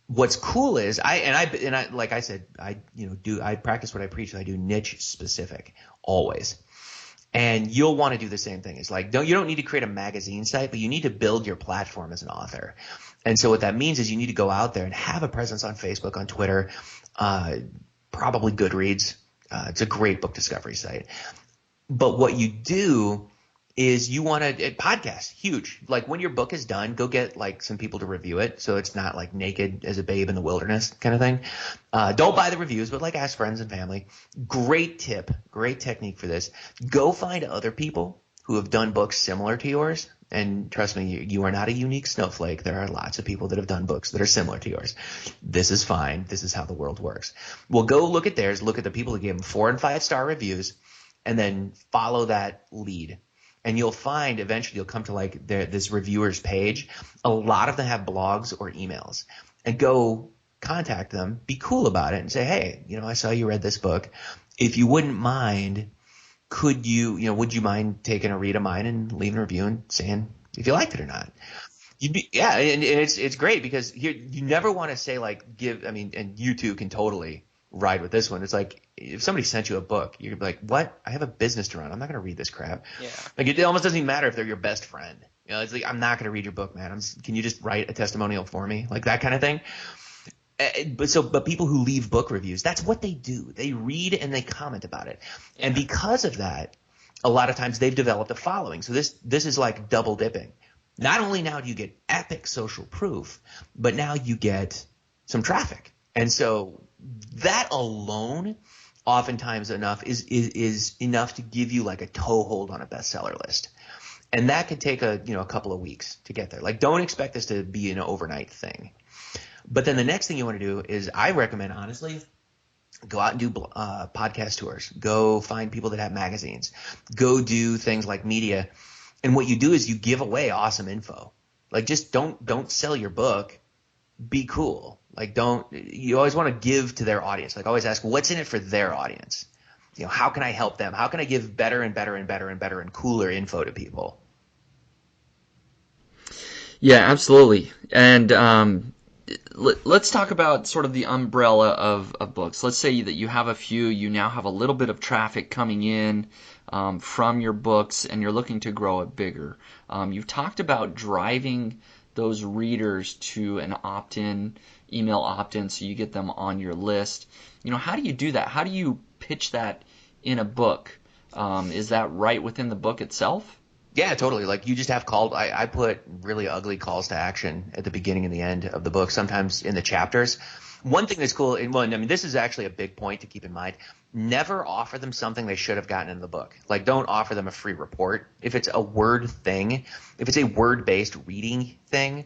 What's cool is I like I said, I practice what I preach. I do niche specific always. And you'll want to do the same thing. It's like, you don't need to create a magazine site, but you need to build your platform as an author. And so what that means is you need to go out there and have a presence on Facebook, on Twitter, probably Goodreads. It's a great book discovery site. But what you do is you want to podcast, huge. Like, when your book is done, go get like some people to review it, so it's not like naked as a babe in the wilderness kind of thing. Don't buy the reviews, but like ask friends and family. Great tip, great technique for this. Go find other people who have done books similar to yours. And trust me, you are not a unique snowflake. There are lots of people that have done books that are similar to yours. This is fine. This is how the world works. Well, go look at theirs. Look at the people who gave them 4 and 5 star reviews, and then follow that lead. And you'll find eventually you'll come to like this reviewers page. A lot of them have blogs or emails. And go contact them. Be cool about it and say, hey, I saw you read this book. If you wouldn't mind, would you mind taking a read of mine and leaving a review and saying if you liked it or not? And it's great, because here you never want to say like and you two can totally ride with this one. It's like, if somebody sent you a book, you'd be like, what? I have a business to run. I'm not going to read this crap. Yeah. Like, it almost doesn't even matter if they're your best friend. It's like, I'm not going to read your book, man. Can you just write a testimonial for me? Like, that kind of thing. But people who leave book reviews, that's what they do. They read and they comment about it. Yeah. And because of that, a lot of times they've developed a following. So this is like double dipping. Not only now do you get epic social proof, but now you get some traffic. And so that alone, oftentimes is enough to give you like a toehold on a bestseller list. And that could take a couple of weeks to get there. Like, don't expect this to be an overnight thing. But then the next thing you want to do is, I recommend, honestly, go out and do podcast tours. Go find people that have magazines. Go do things like media. And what you do is you give away awesome info. Like, just don't sell your book. Be cool. Like, you always want to give to their audience. Like, always ask, what's in it for their audience? You know, how can I help them? How can I give better and better and better and better and cooler info to people? Yeah, absolutely. And let's talk about sort of the umbrella of books. Let's say that you have a few, you now have a little bit of traffic coming in from your books, and you're looking to grow it bigger. You've talked about driving those readers to an opt-in, email opt-in, so you get them on your list. You know, how do you do that? How do you pitch that in a book? Is that right within the book itself? Yeah, totally. Like, you just have I put really ugly calls to action at the beginning and the end of the book, sometimes in the chapters. One thing that's cool, this is actually a big point to keep in mind. Never offer them something they should have gotten in the book. Like, don't offer them a free report. If it's a word thing, if it's a word-based reading thing,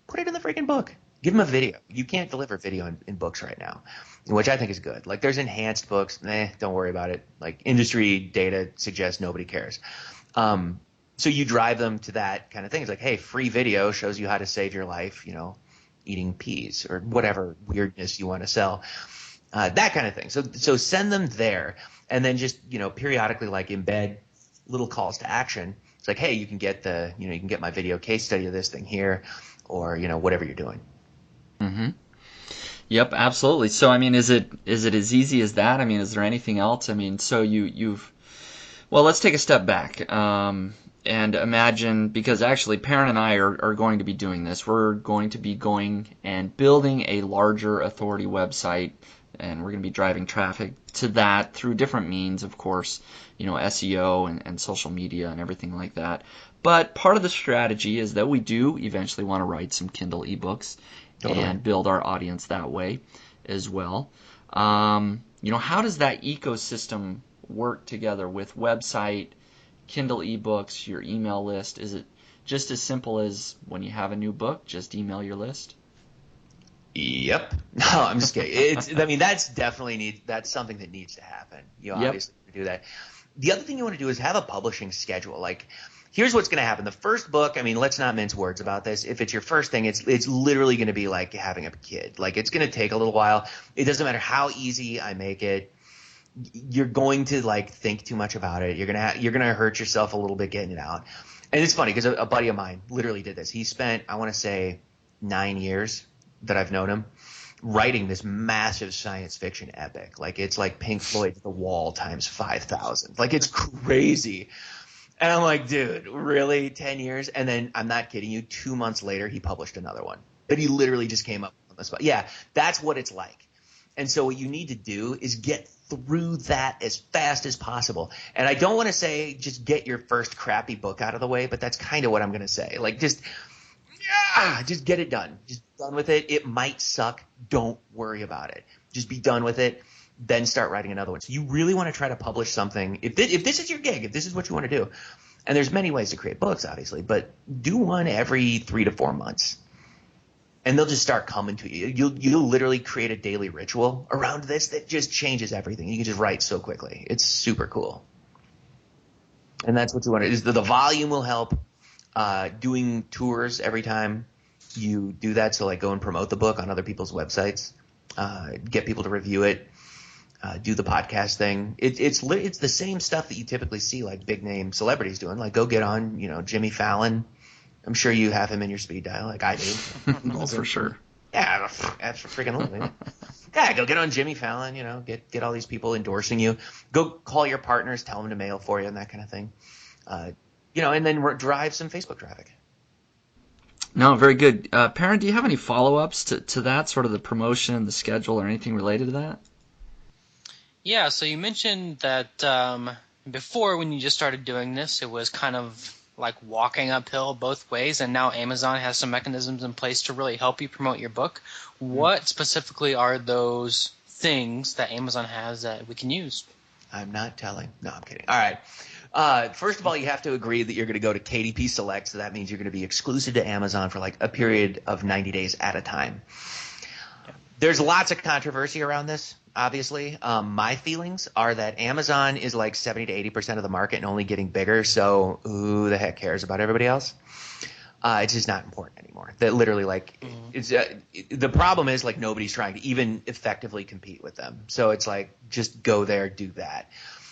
put it in the freaking book. Give them a video. You can't deliver video in books right now, which I think is good. Like, there's enhanced books. Don't worry about it. Like, industry data suggests nobody cares. So you drive them to that kind of thing. It's like, hey, free video shows you how to save your life, eating peas or whatever weirdness you want to sell, that kind of thing. So send them there, and then just, periodically, like, embed little calls to action. It's like, hey, you can get you can get my video case study of this thing here, or, whatever you're doing. Mm-hmm. Yep, absolutely. So, is it as easy as that? Is there anything else? So well, let's take a step back. And imagine, because actually Perrin and I are going to be doing this. We're going to be going and building a larger authority website, and we're going to be driving traffic to that through different means, of course, SEO and social media and everything like that. But part of the strategy is that we do eventually want to write some Kindle ebooks and build our audience that way as well. How does that ecosystem work together with website, Kindle ebooks, your email list? Is it just as simple as when you have a new book, just email your list? Yep. No, I'm just kidding. That's something that needs to happen. Obviously do that. The other thing you want to do is have a publishing schedule. Like, here's what's going to happen. The first book, let's not mince words about this. If it's your first thing, it's literally going to be like having a kid. Like, it's going to take a little while. It doesn't matter how easy I make it. You're going to, like, think too much about it. You're gonna hurt yourself a little bit getting it out. And it's funny because a buddy of mine literally did this. He spent, I want to say, 9 years that I've known him writing this massive science fiction epic. Like, it's like Pink Floyd's The Wall times 5,000. Like, it's crazy. And I'm like, dude, really? 10 years? And then, I'm not kidding you, 2 months later, he published another one that he literally just came up on the spot. Yeah, that's what it's like. And so what you need to do is get through that as fast as possible. And I don't want to say just get your first crappy book out of the way, but that's kind of what I'm going to say. Like, just get it done. Just be done with it. It might suck. Don't worry about it. Just be done with it. Then start writing another one. So you really want to try to publish something. If this is your gig, if this is what you want to do, and there's many ways to create books, obviously, but do one every 3 to 4 months. And they'll just start coming to you. You'll literally create a daily ritual around this that just changes everything. You can just write so quickly. It's super cool. And that's what you want to do. The volume will help. Doing tours every time you do that. So, like, go and promote the book on other people's websites. Get people to review it. Do the podcast thing. It's the same stuff that you typically see, like, big name celebrities doing. Like, go get on, Jimmy Fallon. I'm sure you have him in your speed dial, like I do. That's for sure. Yeah, that's for freaking living. Yeah, go get on Jimmy Fallon. Get all these people endorsing you. Go call your partners, tell them to mail for you, and that kind of thing. And then drive some Facebook traffic. No, very good. Perrin, do you have any follow-ups to that, sort of the promotion, the schedule, or anything related to that? Yeah, so you mentioned that before, when you just started doing this, it was kind of like walking uphill both ways, and now Amazon has some mechanisms in place to really help you promote your book. What specifically are those things that Amazon has that we can use? I'm not telling. No, I'm kidding. All right. First of all, you have to agree that you're going to go to KDP Select, so that means you're going to be exclusive to Amazon for like a period of 90 days at a time. There's lots of controversy around this, obviously. My feelings are that Amazon is like 70 to 80% of the market and only getting bigger. So who the heck cares about everybody else? It's just not important anymore. That literally, like, it's the problem is like nobody's trying to even effectively compete with them. So it's like just go there, do that.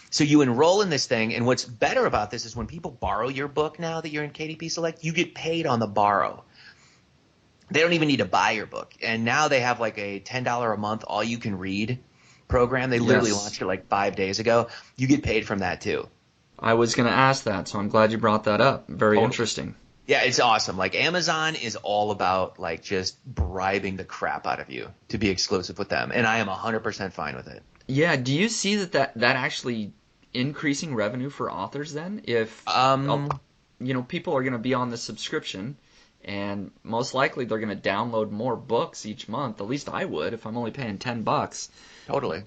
So you enroll in this thing, and what's better about this is when people borrow your book now that you're in KDP Select, you get paid on the borrow. They don't even need to buy your book. And now they have like a $10 a month all you can read program. They literally launched it like 5 days ago. You get paid from that too. I was going to ask that, so I'm glad you brought that up. Very interesting. Yeah, it's awesome. Like Amazon is all about like just bribing the crap out of you to be exclusive with them. And I am 100% fine with it. Yeah, do you see that actually increasing revenue for authors then? If people are going to be on the subscription, and most likely they're going to download more books each month. At least I would if I'm only paying $10. Totally.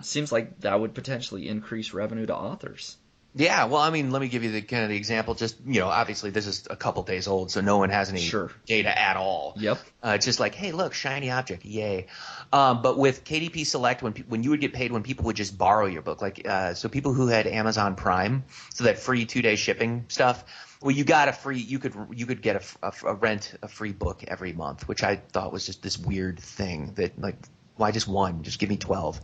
Seems like that would potentially increase revenue to authors. Yeah, well, I mean, let me give you the example. Just, obviously this is a couple days old, so no one has any data at all. Yep. It's just like, hey, look, shiny object, yay. But with KDP Select, when you would get paid when people would just borrow your book, like so people who had Amazon Prime, so that free 2-day shipping stuff. Well, you could get rent a free book every month, which I thought was just this weird thing that like, why just one? Just give me 12.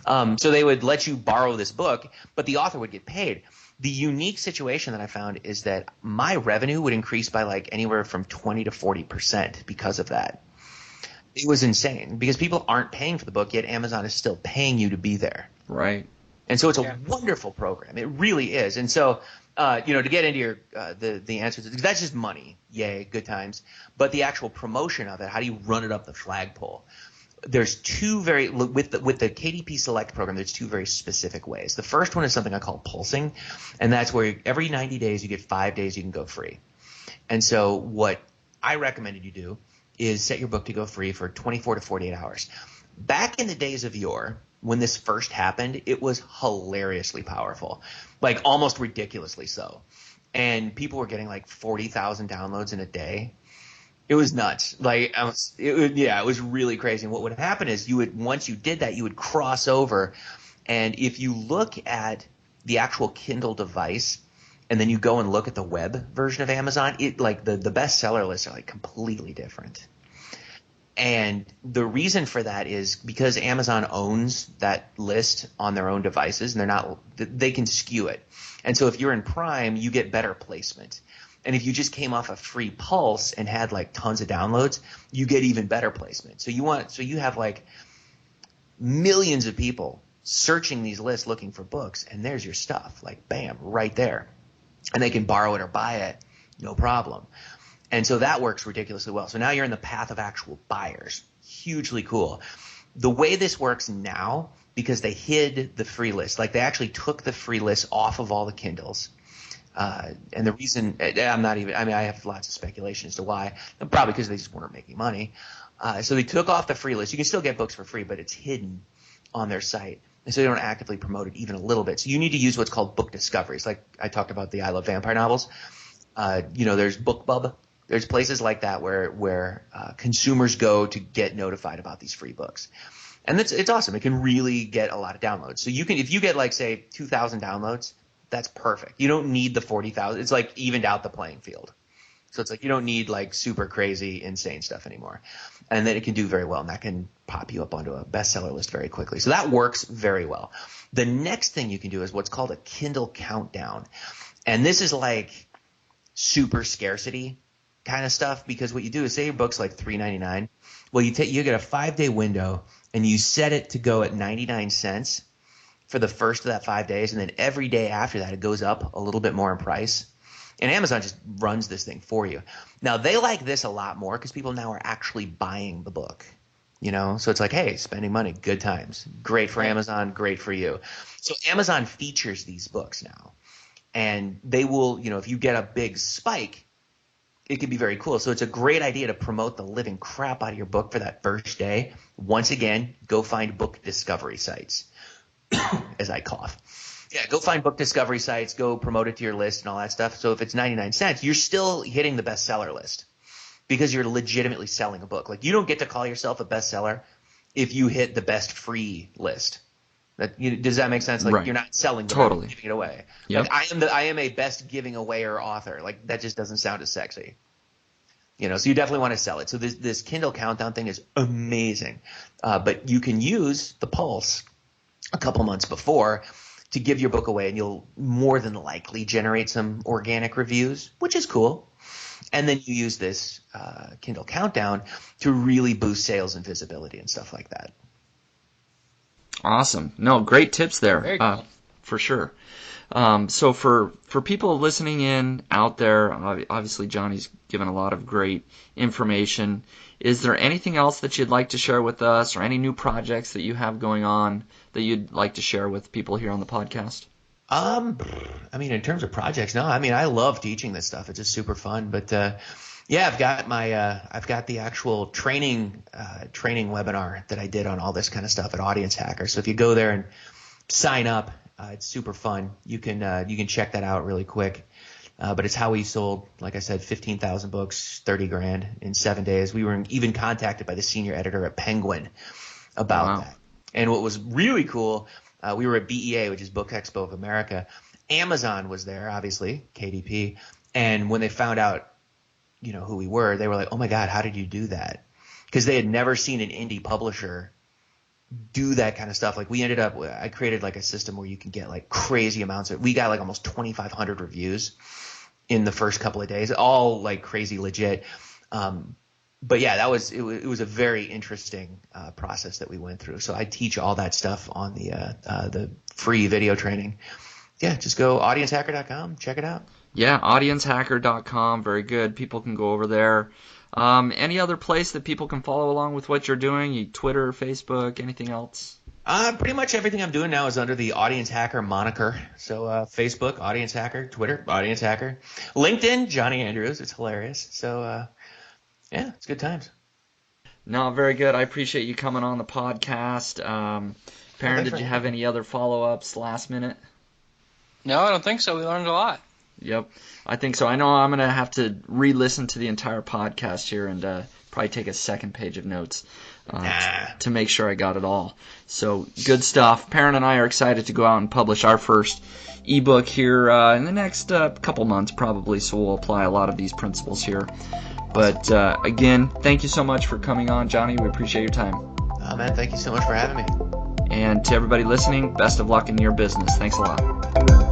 So they would let you borrow this book, but the author would get paid. The unique situation that I found is that my revenue would increase by like anywhere from 20 to 40% because of that. It was insane because people aren't paying for the book, yet Amazon is still paying you to be there. Right. And so it's a wonderful program. It really is. And so to get into your the answers, that's just money. Yay, good times. But the actual promotion of it, how do you run it up the flagpole? There's with the KDP Select program, there's two very specific ways. The first one is something I call pulsing, and that's where every 90 days you get 5 days you can go free. And so what I recommended you do is set your book to go free for 24 to 48 hours. Back in the days of yore, when this first happened, it was hilariously powerful, like almost ridiculously so. And people were getting like 40,000 downloads in a day. It was nuts. Like it was really crazy. And what would happen is once you did that, you would cross over. And if you look at the actual Kindle device and then you go and look at the web version of Amazon, it like the bestseller lists are like completely different. And the reason for that is because Amazon owns that list on their own devices, and they can skew it. And so if you're in Prime, you get better placement. And if you just came off a free Pulse and had like tons of downloads, you get even better placement. So you have like millions of people searching these lists looking for books, and there's your stuff, like bam, right there. And they can borrow it or buy it, no problem. And so that works ridiculously well. So now you're in the path of actual buyers. Hugely cool. The way this works now, because they hid the free list, like they actually took the free list off of all the Kindles. And the reason I have lots of speculation as to why. Probably because they just weren't making money. So they took off the free list. You can still get books for free, but it's hidden on their site. And so they don't actively promote it even a little bit. So you need to use what's called book discoveries. Like I talked about the I Love Vampire novels. There's BookBub. There's places like that where consumers go to get notified about these free books. And it's awesome. It can really get a lot of downloads. So if you get like say 2,000 downloads, that's perfect. You don't need the 40,000. It's like evened out the playing field. So it's like you don't need like super crazy, insane stuff anymore. And then it can do very well, and that can pop you up onto a bestseller list very quickly. So that works very well. The next thing you can do is what's called a Kindle countdown. And this is like super scarcity kind of stuff, because what you do is say your book's like $3.99. Well, you get a 5-day window and you set it to go at 99 cents for the first of that 5 days, and then every day after that it goes up a little bit more in price. And Amazon just runs this thing for you. Now they like this a lot more because people now are actually buying the book. So it's like, hey, spending money, good times. Great for Amazon, great for you. So Amazon features these books now. And they will, if you get a big spike, it can be very cool. So it's a great idea to promote the living crap out of your book for that first day. Once again, go find book discovery sites. As I cough. Yeah, go find book discovery sites, go promote it to your list and all that stuff. So if it's 99 cents, you're still hitting the bestseller list because you're legitimately selling a book. Like, you don't get to call yourself a bestseller if you hit the best free list. Does that make sense? Like, Right. you're not selling the Totally. book, giving it away. Yep. Like, I am a best giving awayer author. Like, that just doesn't sound as sexy. So you definitely want to sell it. So this Kindle countdown thing is amazing. But you can use the Pulse a couple months before to give your book away, and you'll more than likely generate some organic reviews, which is cool. And then you use this Kindle countdown to really boost sales and visibility and stuff like that. Awesome. No, great tips there. Very cool. For sure. So for people listening in out there, obviously Johnny's given a lot of great information. Is there anything else that you'd like to share with us, or any new projects that you have going on that you'd like to share with people here on the podcast? In terms of projects, no. I love teaching this stuff. It's just super fun. But yeah, I've got the actual training webinar that I did on all this kind of stuff at Audience Hacker. So if you go there and sign up, it's super fun. You can check that out really quick. But it's how we sold, like I said, 15,000 books, $30,000 in 7 days. We were even contacted by the senior editor at Penguin about that. And what was really cool, we were at BEA, which is Book Expo of America. Amazon was there, obviously, KDP. And when they found out, who we were, they were like, "Oh my God, how did you do that?" Because they had never seen an indie publisher do that kind of stuff. Like, I created like a system where you can get like crazy amounts we got like almost 2,500 reviews in the first couple of days, all like crazy legit. But yeah, it was a very interesting process that we went through. So I teach all that stuff on the free video training. Yeah, just go audiencehacker.com, check it out. Yeah, audiencehacker.com, very good. People can go over there. Any other place that people can follow along with what you're doing? Twitter, Facebook, anything else? Pretty much everything I'm doing now is under the Audience Hacker moniker. So Facebook, Audience Hacker; Twitter, Audience Hacker; LinkedIn, Jonny Andrews. It's hilarious. So yeah, it's good times. No, very good. I appreciate you coming on the podcast. Perrin, did you have any other follow-ups last minute? No, I don't think so. We learned a lot. Yep, I think so. I know I'm going to have to re-listen to the entire podcast here and probably take a second page of notes to make sure I got it all. So, good stuff. Perrin and I are excited to go out and publish our first ebook here in the next couple months probably, so we'll apply a lot of these principles here. But again, thank you so much for coming on, Jonny. We appreciate your time. Oh, man, thank you so much for having me. And to everybody listening, best of luck in your business. Thanks a lot.